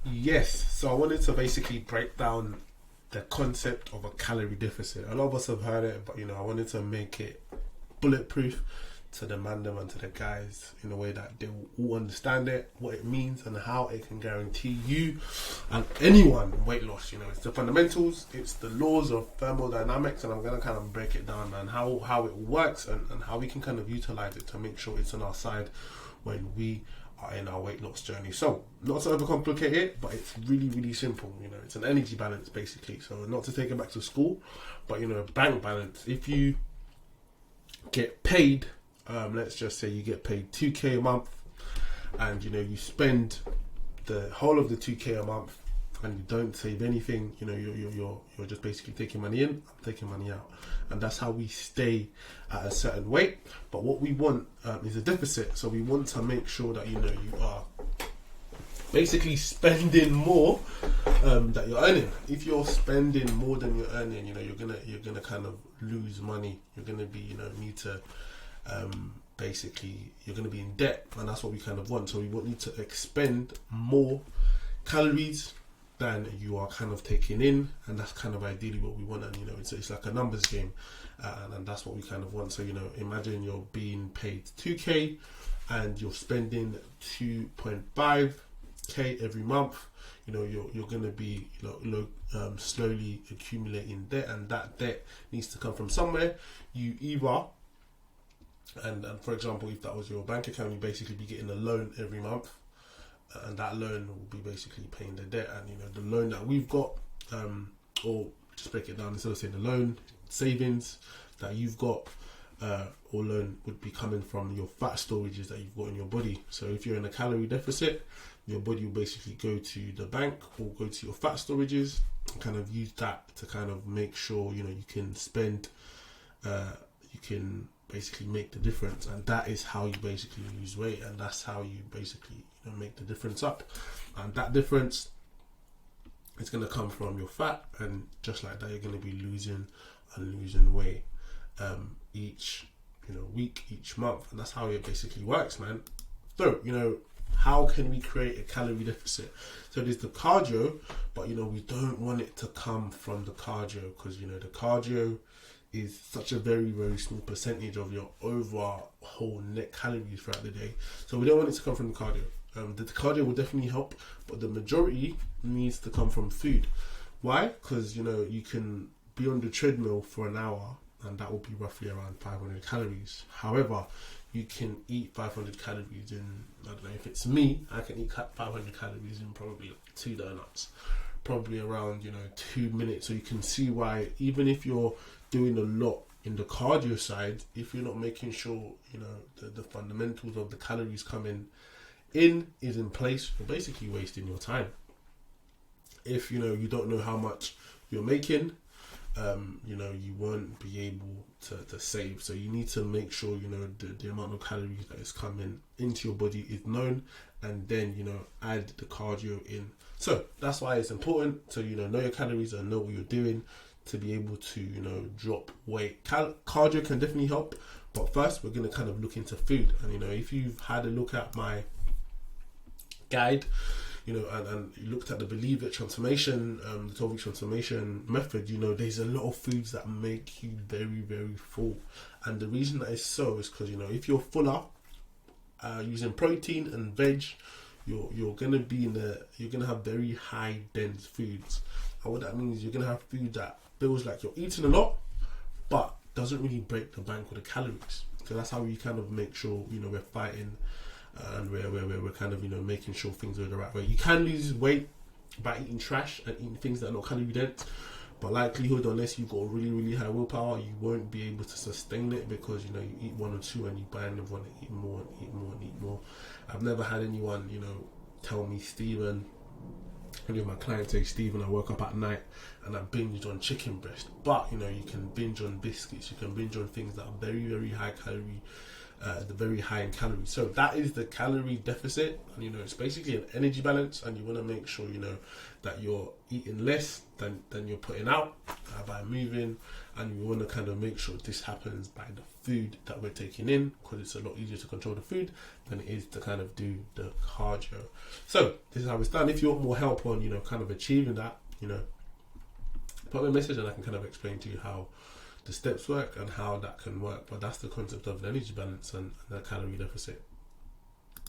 Yes, so I wanted to basically break down the concept of a calorie deficit. A lot of us have heard it, but I wanted to make it bulletproof to the man them and to the guys in a way that they will all understand it, what it means, and how it can guarantee you and anyone weight loss. It's the fundamentals, it's the laws of thermodynamics, and I'm gonna kind of break it down and how it works and how we can kind of utilize it to make sure it's on our side when we are in our weight loss journey. So, not to overcomplicate it, but it's really, really simple. It's an energy balance basically. So, not to take it back to school, but bank balance. If you get paid, let's just say you get paid 2k a month, and you spend the whole of the 2k a month, and you don't save anything. You're just basically taking money in, taking money out, and that's how we stay at a certain weight. But what we want is a deficit. So we want to make sure that you are basically spending more that you're earning. If you're spending more than you're earning, you're gonna kind of lose money. You're gonna be need to basically you're gonna be in debt, and that's what we kind of want. So we want you to expend more calories than you are kind of taking in, and that's kind of ideally what we want. And it's like a numbers game, and that's what we kind of want. So imagine you're being paid 2k and you're spending 2.5k every month. You're going to be slowly accumulating debt, and that debt needs to come from somewhere. You either and for example, if that was your bank account, you basically be getting a loan every month, and that loan will be basically paying the debt. And the loan that we've got, or just break it down, instead of saying the loan, savings that you've got, or loan would be coming from your fat storages that you've got in your body. So if you're in a calorie deficit, your body will basically go to the bank or go to your fat storages and kind of use that to kind of make sure you can spend, you can basically make the difference. And that is how you basically lose weight, and that's how you basically make the difference up. And that difference is going to come from your fat, and just like that you're going to be losing weight each week, each month. And that's how it basically works, man. So how can we create a calorie deficit? So there's the cardio, but we don't want it to come from the cardio, because the cardio is such a very, very small percentage of your overall whole net calories throughout the day. So we don't want it to come from the cardio. The cardio will definitely help, but the majority needs to come from food. Why? Because you can be on the treadmill for an hour, and that will be roughly around 500 calories. However, you can eat 500 calories in, I don't know, if it's me, I can eat 500 calories in probably like 2 donuts, probably around 2 minutes. So you can see why, even if you're doing a lot in the cardio side, if you're not making sure the fundamentals of the calories coming in is in place, you're basically wasting your time. If you don't know how much you're making, you won't be able to save. So you need to make sure the amount of calories that is coming into your body is known, and then add the cardio in. So that's why it's important to know your calories and know what you're doing to be able to drop weight. Cardio can definitely help, but first we're going to kind of look into food. And if you've had a look at my guide, and you looked at the Believe It transformation, the 12-week transformation method, there's a lot of foods that make you very, very full. And the reason that is so is because if you're fuller using protein and veg, you're gonna have very high dense foods. And what that means is you're gonna have food that feels like you're eating a lot, but doesn't really break the bank with the calories. So that's how we kind of make sure we're fighting, and we're kind of making sure things are the right way. You can lose weight by eating trash and eating things that are not calorie dense, but likelihood, unless you've got really, really high willpower, you won't be able to sustain it, because you eat one or two and you kind of want to eat more and eat more and eat more. I've never had anyone tell me, Stephen, any of my clients say, Stephen, I woke up at night and I binged on chicken breast. But you can binge on biscuits, you can binge on things that are very, very high calorie, very high in calories. So that is the calorie deficit, and it's basically an energy balance, and you want to make sure that you're eating less than you're putting out, by moving and we want to kind of make sure this happens by the food that we're taking in, because it's a lot easier to control the food than it is to kind of do the cardio. So this is how it's done. If you want more help on, kind of achieving that, put me a message and I can kind of explain to you how the steps work and how that can work. But that's the concept of the energy balance and the calorie deficit.